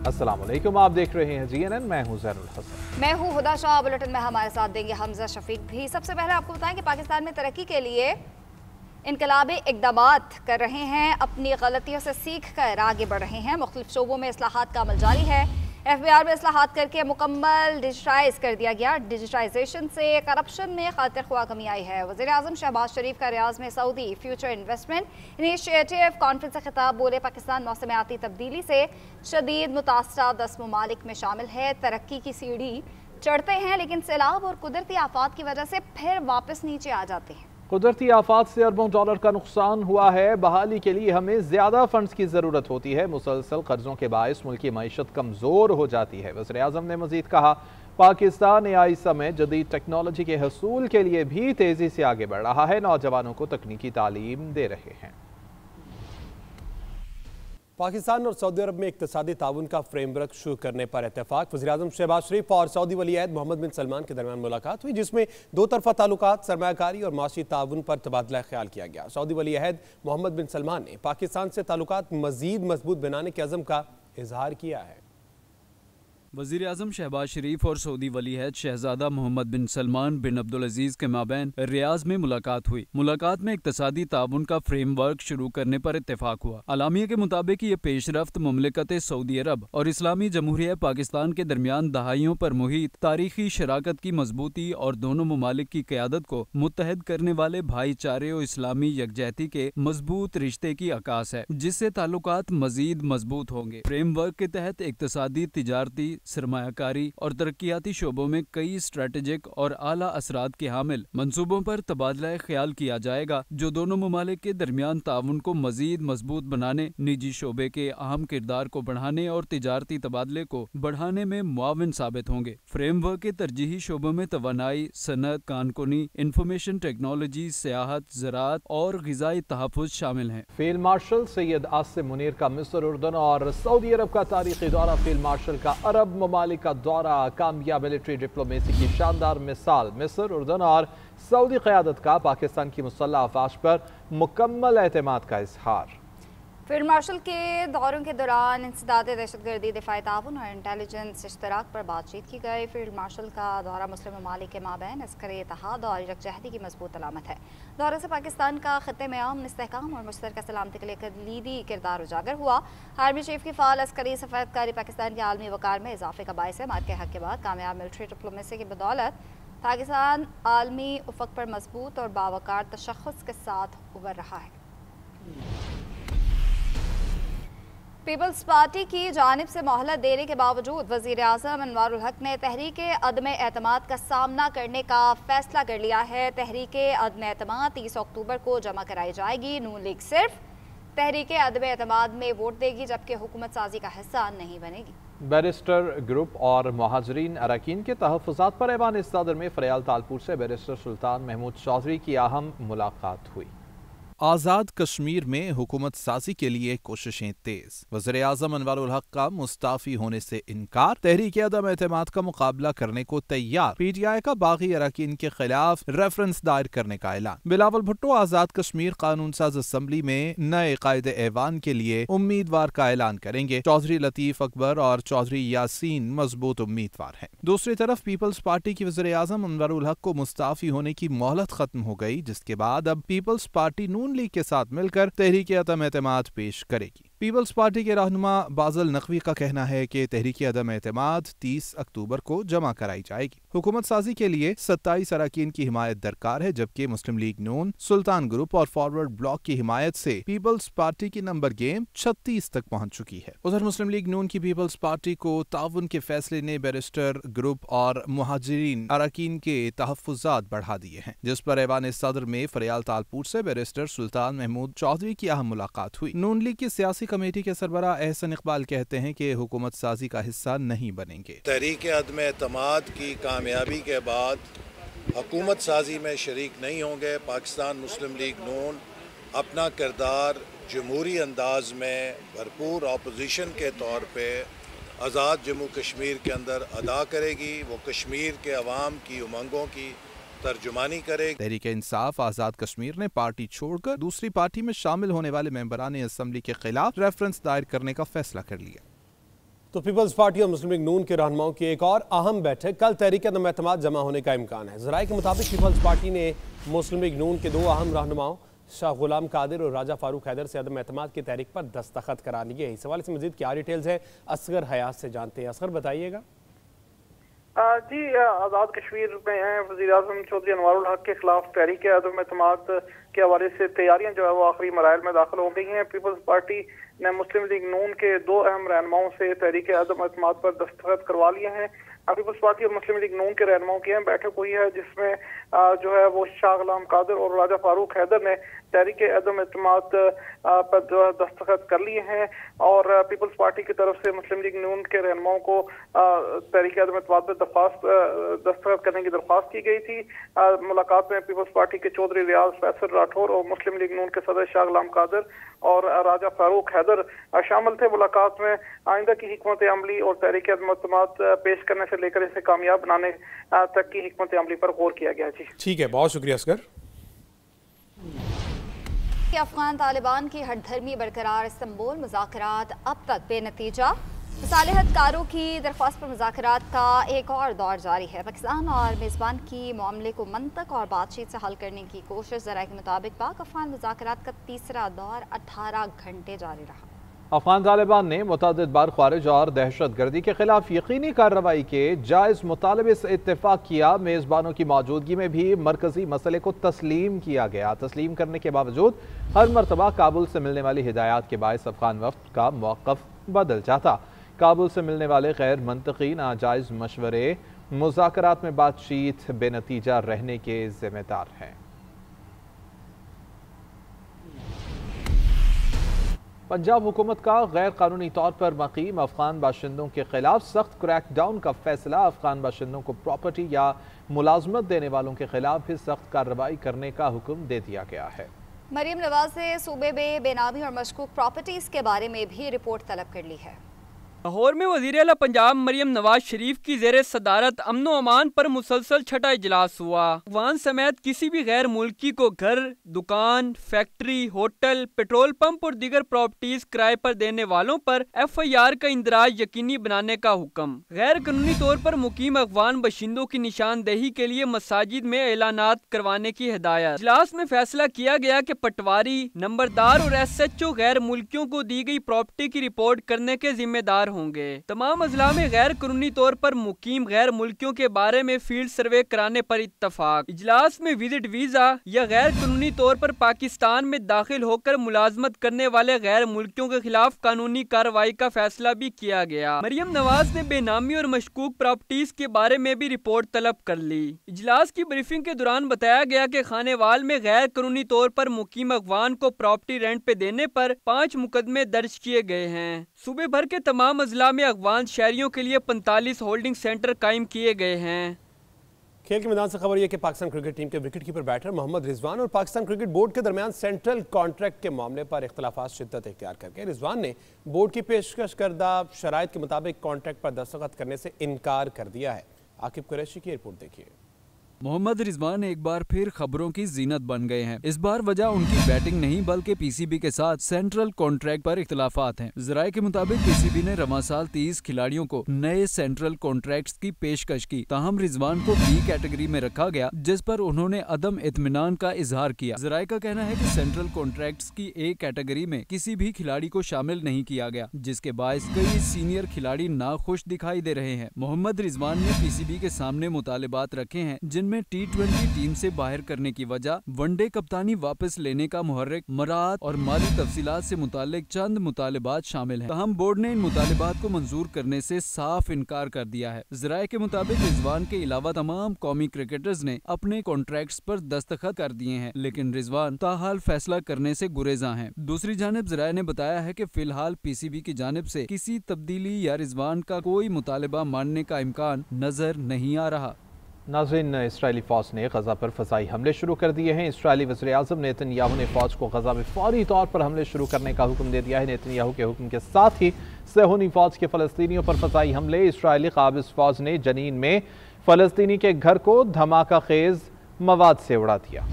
अस्सलाम वालेकुम, आप देख रहे हैं GNN। मैं हूं ज़ैनुल हसन। मैं हूं हुदा शाह। बुलेटिन में हमारे साथ देंगे हमजा शफीक भी। सबसे पहले आपको बताएं कि पाकिस्तान में तरक्की के लिए इनकलाबी इक़दामात कर रहे हैं, अपनी गलतियों से सीख कर आगे बढ़ रहे हैं। मुख्तलिफ शोबों में इस्लाहात का अमल जारी है। FBR में इस्लाहात करके मुकम्मल डिजिटाइज कर दिया गया। डिजिटाइजेशन से करप्शन में खातिर ख्वाह कमी आई है। वज़ीर-ए-आज़म शहबाज शरीफ का रियाज में Saudi future investment initiative conference से खिताब। बोले, पाकिस्तान मौसमियाती तब्दीली से शदीद मुतासरा 10 ममालिक में शामिल है। तरक्की की सीढ़ी चढ़ते हैं लेकिन सैलाब और कुदरती आफात की वजह से फिर वापस नीचे आ जाते हैं। कुदरती आफात से अरबों डॉलर का नुकसान हुआ है। बहाली के लिए हमें ज्यादा फंड्स की जरूरत होती है। मुसलसल कर्जों के बायस मुल्क की मईशत कमजोर हो जाती है। वज़ीर-ए-आज़म ने मजीद कहा, पाकिस्तान AI समय जदीद टेक्नोलॉजी के हसूल के लिए भी तेजी से आगे बढ़ रहा है। नौजवानों को तकनीकी तालीम दे रहे हैं। पाकिस्तान और सऊदी अरब में इक्तिसादी ताउन का फ्रेमवर्क शुरू करने पर इत्तेफाक। वज़ीर-ए-आज़म शहबाज शरीफ और सऊदी वली-ए-अहद मोहम्मद बिन सलमान के दरमियान मुलाकात हुई, जिसमें दो तरफा ताल्लुकात, सरमायाकारी और माशी ताउन पर तबादला ख्याल किया गया। सऊदी वली-ए-अहद मोहम्मद बिन सलमान ने पाकिस्तान से ताल्लुकात मजीद मजबूत बनाने के अज़म का इजहार किया है। वज़ीर-ए-आज़म शहबाज शरीफ और सऊदी वली-ए-अहद शहजादा मोहम्मद बिन सलमान बिन अब्दुल अजीज के माबैन रियाज में मुलाकात हुई। मुलाकात में इक्तिसादी ताउन का फ्रेमवर्क शुरू करने पर इत्तेफाक हुआ। अलामिया के मुताबिक ये पेशरफ्त मुमलिकत सऊदी अरब और इस्लामी जमहूरिया पाकिस्तान के दरमियान दहाइयों पर मुहित तारीखी शराकत की मजबूती और दोनों ममालिक की क़यादत को मुत्तहद करने वाले भाईचारे और इस्लामी यकजहती के मजबूत रिश्ते की अक्कास है, जिससे ताल्लुकात मजीद मजबूत होंगे। फ्रेमवर्क के तहत इक्तिसादी, तिजारती, सरमायाकारी और तरक्याती शोबों में कई स्ट्रेटेजिक और आला असरात के हामिल मंसूबों पर तबादला ख्याल किया जाएगा, जो दोनों ममालिक के दरमियान ताउन को मजीद मजबूत बनाने, निजी शोबे के अहम किरदार को बढ़ाने और तिजारती तबादले को बढ़ाने में मुआविन साबित होंगे। फ्रेमवर्क के तरजीही शोबों में तवानाई, सनत, कानकुनी, इंफॉर्मेशन टेक्नोलॉजी, सियाहत, ज़राअत और ग़िज़ाई तहफ़्फ़ुज़ शामिल हैं। फील्ड मार्शल सैयद आसिम मुनीर का मिस्र, उर्दन और सऊदी अरब का तारीखी दौरा। फील्ड मार्शल का अरब ममालिक का दौरा कामयाब मिलिट्री डिप्लोमेसी की शानदार मिसाल। मिस्र, उर्दन और सऊदी क़यादत का पाकिस्तान की मुसल्लह अफ़वाज पर मुकम्मल एतमाद का इजहार। फील्ड मार्शल के दौरों के दौरान इंसदाद दहशतगर्दी, दिफाई ताउन और इंटेलिजेंस इश्तराक पर बातचीत की गई। फील्ड मार्शल का दौरा मुस्लिम ममालिक के माबैन अस्करी इत्तेहाद और यकजहती की मजबूत अलामत है। दौरे से पाकिस्तान का खत्ते में अमन, इस्तेहकाम और मुश्तरका सलामती के लिए कलीदी किरदार उजागर हुआ। आर्मी चीफ की फ़ाल अस्करी सफारतकारी पाकिस्तान के आलमी वक़ार में इजाफे का बायस है। मार के हक के बाद कामयाब मिलिट्री डिप्लोमेसी की बदौलत पाकिस्तान आलमी उफ़क़ पर मजबूत और बावकार तशख़्ख़ुस के साथ उभर रहा है। पीपल्स पार्टी की जानिब से मोहलत देने के बावजूद वज़ीर-ए-आज़म अनवारुल हक ने तहरीक अदम एतमाद का सामना करने का फैसला कर लिया है। तहरीक अदम एतमाद 30 अक्टूबर को जमा कराई जाएगी। नून लीग सिर्फ तहरीक अदम एतमाद में वोट देगी, जबकि हुकूमत साजी का हिस्सा नहीं बनेगी। बैरिस्टर ग्रुप और महाजरीन अरकान के तहफ़्फ़ुज़ात पर ऐवान सदर में फ़रियाल तालपुर से बैरिस्टर सुल्तान महमूद चौधरी की अहम मुलाकात हुई। आज़ाद कश्मीर में हुकूमत साजी के लिए कोशिशें तेज। वज़ीर-ए-आज़म अनवारुल हक का मुस्ताफ़ी होने से इनकार। तहरीक अदम एतमाद का मुकाबला करने को तैयार। PTI का बागी अरकान के खिलाफ रेफरेंस दायर करने का ऐलान। बिलावल भुट्टो आज़ाद कश्मीर कानून साज असम्बली में नए कायदे ऐवान के लिए उम्मीदवार का ऐलान करेंगे। चौधरी लतीफ़ अकबर और चौधरी यासीन मजबूत उम्मीदवार हैं। दूसरी तरफ पीपल्स पार्टी की वज़ीर-ए-आज़म अनवारुल हक को मुस्ताफ़ी होने की मोहलत खत्म हो गई, जिसके बाद अब पीपल्स पार्टी नून लीग के साथ मिलकर तहरीक अदम एतमाद पेश करेगी। पीपल्स पार्टी के रहनुमा बाज़ल नकवी का कहना है कि तहरीक अदम एतमाद 30 अक्टूबर को जमा कराई जाएगी। हुकूमत साजी के लिए 27 अरकान की हिमायत दरकार है, जबकि मुस्लिम लीग नून, सुल्तान ग्रुप और फॉरवर्ड ब्लॉक की हिमायत से पीपल्स पार्टी की नंबर गेम 36 तक पहुंच चुकी है। उधर मुस्लिम लीग नून की पीपल्स पार्टी को ताउन के फैसले ने बैरिस्टर ग्रुप और मुहाजिरीन अरकान के तहफ़्फ़ुज़ात बढ़ा दिए हैं, जिस पर ऐवान सदर में फ़रियाल तालपुर से बैरिस्टर सुल्तान महमूद चौधरी की अहम मुलाकात हुई। नून लीग की सियासी कमेटी के सरबरा एहसन इकबाल कहते हैं कि हुकूमत साजी का हिस्सा नहीं बनेंगे। तहरीक अदम एतमाद की कामयाबी के बाद हुकूमत साजी में शरीक नहीं होंगे। पाकिस्तान मुस्लिम लीग नून अपना किरदार जमहूरी अंदाज में भरपूर अपोजिशन के तौर पे आज़ाद जम्मू कश्मीर के अंदर अदा करेगी। वो कश्मीर के अवाम की उमंगों की तर्जुमानी करेगी। तहरीक इंसाफ आज़ाद कश्मीर ने पार्टी छोड़कर दूसरी पार्टी में शामिल होने वाले मेंबरान असम्बली के खिलाफ रेफरेंस दायर करने का फैसला कर लिया। तो पीपल्स पार्टी और मुस्लिम लीग नून के रहनुमाओं की एक और अहम बैठक, कल तहरीक अदम एतमाद जमा होने का इम्कान है। ज़राए के मुताबिक पीपल्स पार्टी ने मुस्लिम लीग नून के 2 अहम रहनुमाओं शाह गुलाम कादिर और राजा फारूक हैदर से अदम एतमाद की तहरीक पर दस्तखत करा लिए। इस हवाले से मजीद क्या डिटेल्स है असगर हयात से जानते हैं। असगर बताइएगा। जी, आज़ाद कश्मीर में हैं वज़ीर आज़म चौधरी अनवारुल हक के खिलाफ तहरीक अदम एतमाद के हवाले से तैयारियां जो है वो आखिरी मराइल में दाखिल हो गई हैं। पीपल्स पार्टी ने मुस्लिम लीग नून के 2 अहम रहनुमाओं से तहरीक अदम एतमाद पर दस्तखत करवा लिए हैं। पीपल्स पार्टी और मुस्लिम लीग नून के रहनुमाओं की अहम बैठक हुई है, जिसमें जो है वो शाह गुलाम कादिर और राजा फारूक हैदर ने तहरीक अदम एतमाद पर जो है दस्तखत कर लिए हैं। और पीपल्स पार्टी की तरफ से मुस्लिम लीग नून के रहनुमाओं को तहरीक अदम एतमाद पर दस्तखत करने की दरख्वास्त की गई थी। मुलाकात में पीपल्स पार्टी के चौधरी रियाज फैसल राठौर और मुस्लिम लीग नून के सदर शाह गुलाम कादिर और राजा फारूक हैदर शामिल थे। मुलाकात में आइंदा की हिकमत अमली और तहरीक अदम एतमाद पेश करने से लेकर इसे कामयाब बनाने तक की हिकमत अमली पर गौर किया गया। जी ठीक है, बहुत शुक्रिया असगर। अफगान तालिबान की हठधर्मी बरकरार, इस्तांबुल मुज़ाकरात अब तक बेनतीजा। मुसालिहतकारों की दरख्वास्त पर मुज़ाकरात का एक और दौर जारी है। पाकिस्तान और मेज़बान की मामले को मंतक और बातचीत से हल करने की कोशिश। ज़राए के मुताबिक पाक अफगान मुज़ाकरात का तीसरा दौर 18 घंटे जारी रहा। अफगान तालिबान ने मुतअद्दिद बार ख़वारिज और दहशत गर्दी के खिलाफ यकीनी कार्रवाई के जायज़ मुतालबे से इत्तेफाक किया। मेज़बानों की मौजूदगी में भी मरकजी मसले को तस्लीम किया गया। तस्लीम करने के बावजूद हर मरतबा काबुल से मिलने वाली हिदायत के बायस अफगान वफ़द का मौक़िफ़ बदल जाता। काबुल से मिलने वाले गैर मंतकी नाजायज़ मशवरे मुज़ाकरात में बातचीत बेनतीजा रहने के ज़िम्मेदार हैं। पंजाब हुकूमत का गैर कानूनी तौर पर मकीम अफगान बाशिंदों के खिलाफ सख्त क्रैकडाउन का फैसला। अफगान बाशिंदों को प्रॉपर्टी या मुलाजमत देने वालों के खिलाफ भी सख्त कार्रवाई करने का हुक्म दे दिया गया है। मरियम नवाज ने सूबे में बेनामी और मशकूक प्रॉपर्टीज के बारे में भी रिपोर्ट तलब कर ली है। लाहौर में वज़ीर आला पंजाब मरियम नवाज शरीफ की ज़ेरे सदारत अमन व अमान पर मुसलसल छठा इजलास हुआ। अफगान समेत किसी भी गैर मुल्की को घर, दुकान, फैक्ट्री, होटल, पेट्रोल पंप और दीगर प्रॉपर्टीज किराए पर देने वालों पर FIR का इंदराज यकीनी बनाने का हुक्म। गैर कानूनी तौर पर मुकीम अफगान बाशिंदों की निशानदेही के लिए मसाजिद में ऐलानात करवाने की हिदायत। इजलास में फैसला किया गया कि पटवारी, नंबरदार और SHO गैर मुल्कियों को दी गई प्रॉपर्टी की रिपोर्ट करने के जिम्मेदार होंगे। तमाम अजला में गैर कानूनी तौर पर मुकीम गैर मुल्कियों के बारे में फील्ड सर्वे कराने पर इत्तफाक। इजलास में विजिट वीजा या गैर कानूनी तौर पर पाकिस्तान में दाखिल होकर मुलाजमत करने वाले गैर मुल्कियों के खिलाफ कानूनी कार्रवाई का फैसला भी किया गया। मरियम नवाज ने बेनामी और मशकूक प्रॉपर्टीज के बारे में भी रिपोर्ट तलब कर ली। इजलास की ब्रीफिंग के दौरान बताया गया कि खानेवाल में गैर कानूनी तौर पर मुकीम अफगान को प्रॉपर्टी रेंट पे देने पर 5 मुकदमे दर्ज किए गए हैं। सूबे भर के तमाम अजला में अफगान शहरियों के लिए 45 होल्डिंग सेंटर कायम किए गए हैं। खेल के मैदान से खबर यह कि पाकिस्तान क्रिकेट टीम के wicket keeper batter Mohammad Rizwan और पाकिस्तान क्रिकेट बोर्ड के दरमियान सेंट्रल कॉन्ट्रैक्ट के मामले पर इख्तिलाफात शिद्दत इख्तियार करके रिजवान ने बोर्ड की पेशकश करदा शराइत के मुताबिक कॉन्ट्रैक्ट पर दस्तखत करने से इनकार कर दिया है। आकिब कुरैशी की रिपोर्ट देखिए। मोहम्मद रिजवान एक बार फिर खबरों की जीनत बन गए हैं। इस बार वजह उनकी बैटिंग नहीं बल्कि PCB के साथ सेंट्रल कॉन्ट्रैक्ट पर इख्तिलाफात हैं। ज़राए के मुताबिक PCB ने रवां साल 30 खिलाड़ियों को नए सेंट्रल कॉन्ट्रैक्ट्स की पेशकश की, ताहम रिजवान को B कैटेगरी में रखा गया, जिस पर उन्होंने अदम इत्मीनान का इजहार किया। ज़राए का कहना है कि सेंट्रल कॉन्ट्रैक्ट्स की A कैटेगरी में किसी भी खिलाड़ी को शामिल नहीं किया गया, जिसके बायस कई सीनियर खिलाड़ी नाखुश दिखाई दे रहे हैं। मोहम्मद रिजवान ने PCB के सामने मुतालिबात रखे हैं, जिनमें T20 टीम से बाहर करने की वजह, वनडे कप्तानी वापस लेने का मुहर्रिक, मराद और माली तफसीलात से मुतालिक चंद मुतालिबात शामिल हैं। तहम बोर्ड ने इन मुतालिबात को मंजूर करने से साफ इनकार कर दिया है। ज़राए के मुताबिक रिजवान के अलावा तमाम कौमी क्रिकेटर्स ने अपने कॉन्ट्रैक्ट्स पर दस्तखत कर दिए हैं, लेकिन रिजवान ताहाल फैसला करने से गुरेजा हैं। दूसरी जानिब ज़राए ने बताया है कि फिलहाल PCB की जानिब से किसी तब्दीली या रिजवान का कोई मुतालिबा मानने का इम्कान नजर नहीं आ रहा। नाज़रीन, इसराइली फ़ौज ने गजा पर फ़ज़ाई हमले शुरू कर दिए हैं। इसराइली वज़ीर आज़म नेतन्याहू ने फ़ौज को गजा में फौरी तौर पर हमले शुरू करने का हुक्म दे दिया है। नेतन्याहू के हुक्म के साथ ही सहूनी फ़ौज के फ़लस्तीनियों पर फ़ज़ाई हमले। इसराइली क़ाबिज़ फ़ौज ने जनीन में फ़लस्तीनी के घर को धमाका खेज़ मवाद से उड़ा दिया।